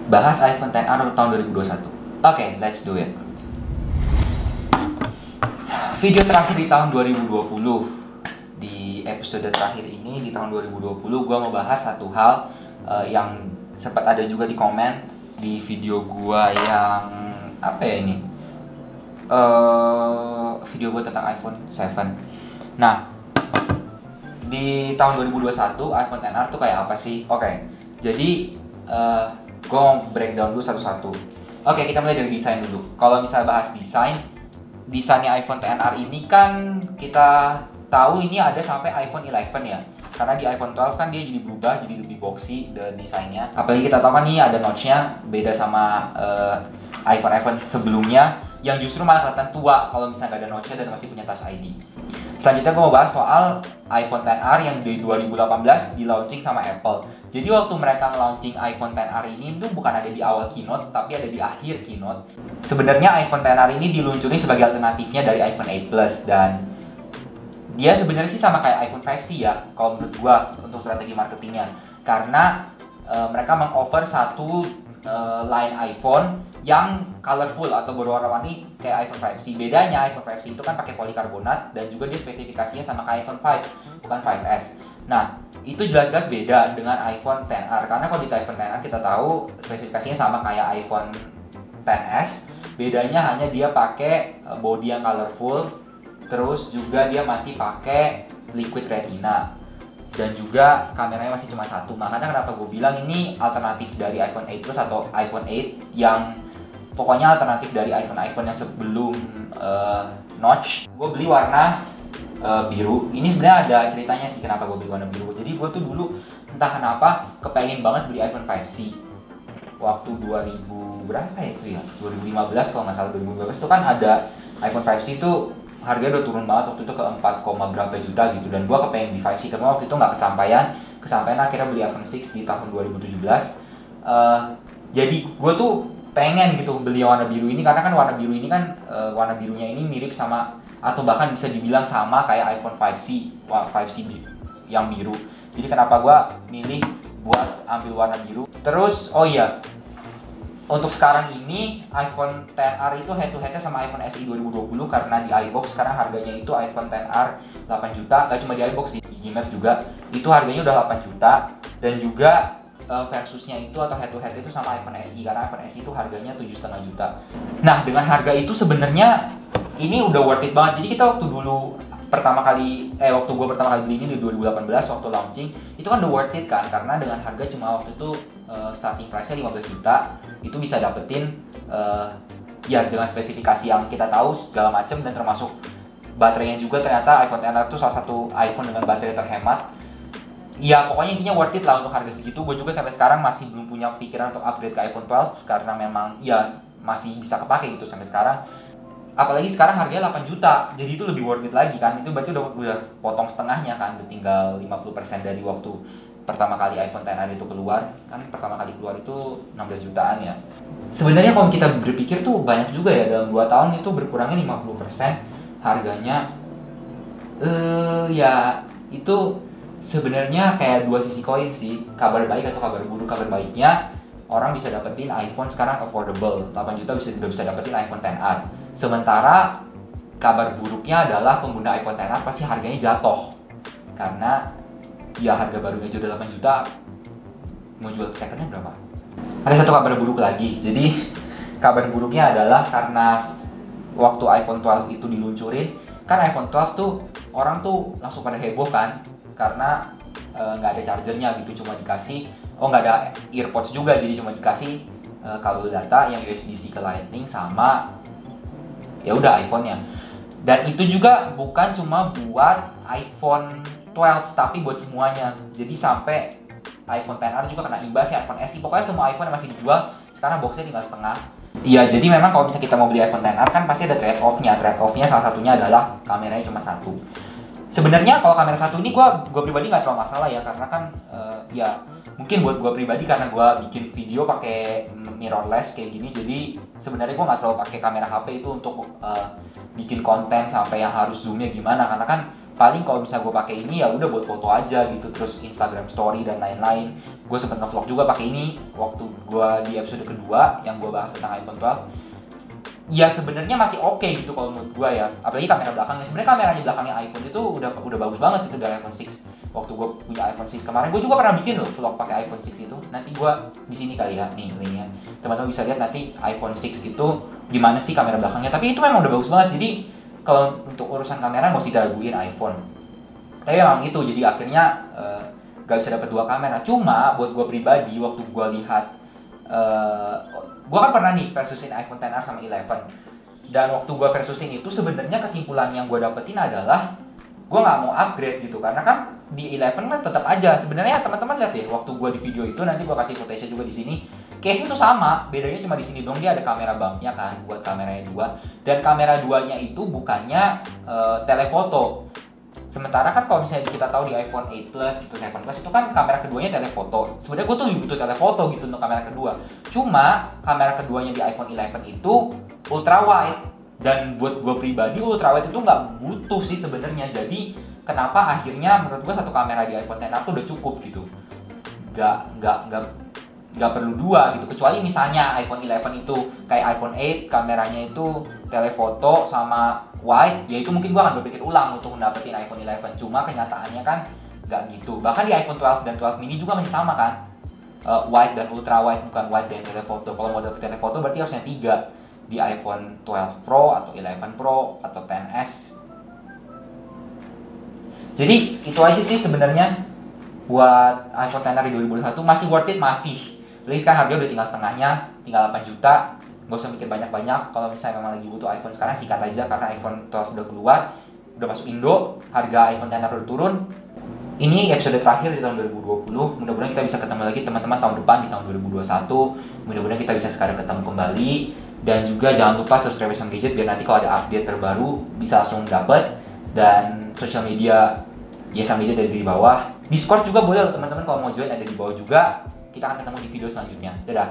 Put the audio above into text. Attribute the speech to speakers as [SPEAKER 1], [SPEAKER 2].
[SPEAKER 1] bahas iPhone XR tahun 2021. Oke, let's do it. Video terakhir di tahun 2020. Di episode terakhir ini di tahun 2020 gue mau bahas satu hal yang sempat ada juga di komen di video gue yang apa ya ini, video gue tentang iPhone 7. Nah, di tahun 2021 iPhone XR tuh kayak apa sih? Oke, jadi gue mau breakdown dulu satu-satu. Oke, kita mulai dari desain dulu. Kalau misalnya bahas desainnya iPhone XR ini kan kita tahu ini ada sampai iPhone 11 ya. Karena di iPhone 12 kan dia jadi berubah, jadi lebih boxy desainnya. Apalagi kita tahu kan ini ada notch-nya, beda sama iPhone sebelumnya yang justru malah kelihatan tua kalau misalnya nggak ada notch-nya dan masih punya Touch ID. Selanjutnya gue mau bahas soal iPhone XR yang di 2018 di launching sama Apple. Jadi waktu mereka launching iPhone XR ini itu bukan ada di awal keynote, tapi ada di akhir keynote. Sebenarnya iPhone XR ini diluncurin sebagai alternatifnya dari iPhone 8 Plus, dan dia sebenarnya sih sama kayak iPhone 5C ya, kalau menurut gua untuk strategi marketingnya. Karena mereka meng-offer satu line iPhone yang colorful atau berwarna-warni kayak iPhone 5C. Bedanya iPhone 5C itu kan pakai polikarbonat dan juga dia spesifikasinya sama kayak iPhone 5, bukan 5S. Nah, itu jelas-jelas beda dengan iPhone XR. Karena kalau di iPhone XR kita tahu spesifikasinya sama kayak iPhone XS. Bedanya hanya dia pakai body yang colorful, terus juga dia masih pakai liquid retina, dan juga kameranya masih cuma satu. Makanya kenapa gue bilang ini alternatif dari iPhone 8 Plus atau iPhone 8 yang pokoknya alternatif dari iPhone yang sebelum notch. Gue beli warna biru. Ini sebenarnya ada ceritanya sih kenapa gue beli warna biru. Jadi gue tuh dulu entah kenapa kepengen banget beli iPhone 5C. Waktu 2000 berapa ya itu ya? 2015 kalau nggak salah, 2015 itu kan ada iPhone 5C itu harganya udah turun banget waktu itu ke 4, berapa juta gitu, dan gue kepengen di 5C tapi waktu itu nggak kesampaian akhirnya beli iPhone 6 di tahun 2017. Jadi gue tuh pengen gitu beli warna biru ini karena kan warna biru ini kan warna birunya ini mirip sama atau bahkan bisa dibilang sama kayak iPhone 5C yang biru. Jadi kenapa gue milih buat ambil warna biru. Terus oh iya, untuk sekarang ini iPhone XR itu head to headnya sama iPhone SE 2020 karena di iBox sekarang harganya itu iPhone XR 8 juta. Gak cuma di iBox sih, di Gmap juga itu harganya udah 8 juta. Dan juga versusnya itu atau head to head itu sama iPhone SE karena iPhone SE itu harganya 7,5 juta. Nah, dengan harga itu sebenarnya ini udah worth it banget. Jadi kita waktu gue pertama kali beli ini di 2018 waktu launching, itu kan udah worth it kan, karena dengan harga cuma waktu itu starting price-nya 15 juta, itu bisa dapetin ya dengan spesifikasi yang kita tahu segala macam, dan termasuk baterainya juga ternyata iPhone XR itu salah satu iPhone dengan baterai terhemat. Ya pokoknya intinya worth it lah untuk harga segitu. Gue juga sampai sekarang masih belum punya pikiran untuk upgrade ke iPhone 12 karena memang ya masih bisa kepake gitu sampai sekarang. Apalagi sekarang harganya 8 juta, jadi itu lebih worth it lagi kan. Itu berarti udah potong setengahnya kan, udah tinggal 50% dari waktu pertama kali iPhone XR itu keluar. Kan pertama kali keluar itu 16 jutaan ya. Sebenarnya kalau kita berpikir tuh banyak juga ya, dalam 2 tahun itu berkurangnya 50% harganya. Ya itu sebenarnya kayak dua sisi koin sih, kabar baik atau kabar buruk. Kabar baiknya orang bisa dapetin iPhone sekarang affordable, 8 juta udah bisa dapetin iPhone XR. Sementara kabar buruknya adalah pengguna iPhone XR pasti harganya jatuh. Karena ya harga barunya aja udah 8 juta, mau jual secondnya berapa? Ada satu kabar buruk lagi. Jadi kabar buruknya adalah karena waktu iPhone 12 itu diluncurin, kan iPhone 12 tuh orang tuh langsung pada heboh kan, karena nggak ada chargernya gitu, cuma dikasih nggak ada earpods juga, jadi cuma dikasih kabel data yang USB-C ke Lightning sama ya udah iPhone-nya. Dan itu juga bukan cuma buat iPhone 12 tapi buat semuanya. Jadi sampai iPhone XR juga kena imbasnya, iPhone SE, pokoknya semua iPhone yang masih dijual sekarang boxnya tinggal setengah. Iya, jadi memang kalau misalnya kita mau beli iPhone XR kan pasti ada trade-off-nya. Trade-off-nya salah satunya adalah kameranya cuma satu. Sebenarnya kalau kamera satu ini gue pribadi nggak terlalu masalah ya, karena kan ya mungkin buat gue pribadi karena gue bikin video pakai mirrorless kayak gini, jadi sebenarnya gue nggak terlalu pakai kamera HP itu untuk bikin konten sampai yang harus zoomnya gimana, karena kan paling kalau misalnya gue pakai ini ya udah buat foto aja gitu, terus Instagram story dan lain-lain. Gue sempet nge-vlog juga pakai ini waktu gue di episode kedua yang gue bahas tentang iPhone 12. Ya sebenarnya masih oke gitu kalau menurut gue ya, apalagi kamera belakangnya. Sebenarnya kameranya belakangnya iPhone itu udah bagus banget gitu dari iPhone 6. Waktu gue punya iPhone 6 kemarin, gue juga pernah bikin loh vlog pakai iPhone 6 itu. Nanti gue di sini kali ya, nih linknya. Teman-teman bisa lihat nanti iPhone 6 itu gimana sih kamera belakangnya. Tapi itu memang udah bagus banget. Jadi kalau untuk urusan kamera mesti diraguin iPhone. Tapi memang itu, jadi akhirnya gak bisa dapet 2 kamera. Cuma buat gue pribadi, waktu gue lihat, gue kan pernah nih versusin iPhone XR sama 11. Dan waktu gue versusin itu sebenarnya kesimpulan yang gue dapetin adalah gue nggak mau upgrade gitu, karena kan di 11 kan tetap aja sebenarnya. Teman-teman lihat ya waktu gue di video itu, nanti gue kasih footage juga di sini. Case itu sama, bedanya cuma di sini dong, dia ada kamera banknya kan buat kameranya 2, dan kamera 2-nya itu bukannya telefoto. Sementara kan kalau misalnya kita tahu di iPhone 8 Plus gitu, 7 Plus itu kan kamera keduanya telefoto. Sebenarnya gue tuh butuh telefoto gitu untuk kamera kedua. Cuma kamera keduanya di iPhone 11 itu ultra wide, dan buat gue pribadi ultra wide itu nggak butuh sih sebenarnya. Jadi kenapa akhirnya menurut gue satu kamera di iPhone XR tuh udah cukup gitu. Nggak perlu 2 gitu, kecuali misalnya iPhone 11 itu kayak iPhone 8 kameranya itu telefoto sama wide, ya itu mungkin gua akan berpikir ulang untuk mendapatkan iPhone 11. Cuma kenyataannya kan nggak gitu. Bahkan di iPhone 12 dan 12 mini juga masih sama kan, wide dan ultra wide, bukan wide dan telefoto. Kalau mau dapet telefoto berarti harusnya 3 di iPhone 12 Pro atau 11 Pro atau XS. Jadi itu aja sih sebenarnya buat iPhone XR di 2021. Masih worth it, masih. Jadi sekarang harganya udah tinggal setengahnya, tinggal 8 juta. Gak usah mikir banyak-banyak. Kalau misalnya memang lagi butuh iPhone sekarang, sikat aja, karena iPhone 12 udah keluar, udah masuk Indo, harga iPhone XR udah turun. Ini episode terakhir di tahun 2020. Mudah-mudahan kita bisa ketemu lagi teman-teman tahun depan di tahun 2021. Mudah-mudahan kita bisa sekarang ketemu kembali. Dan juga jangan lupa subscribe Yesam Gadget biar nanti kalau ada update terbaru bisa langsung dapet. Dan sosial media Yesam Gadget ada di bawah. Discord juga boleh loh teman-teman, kalau mau join ada di bawah juga. Kita akan ketemu di video selanjutnya. Dadah.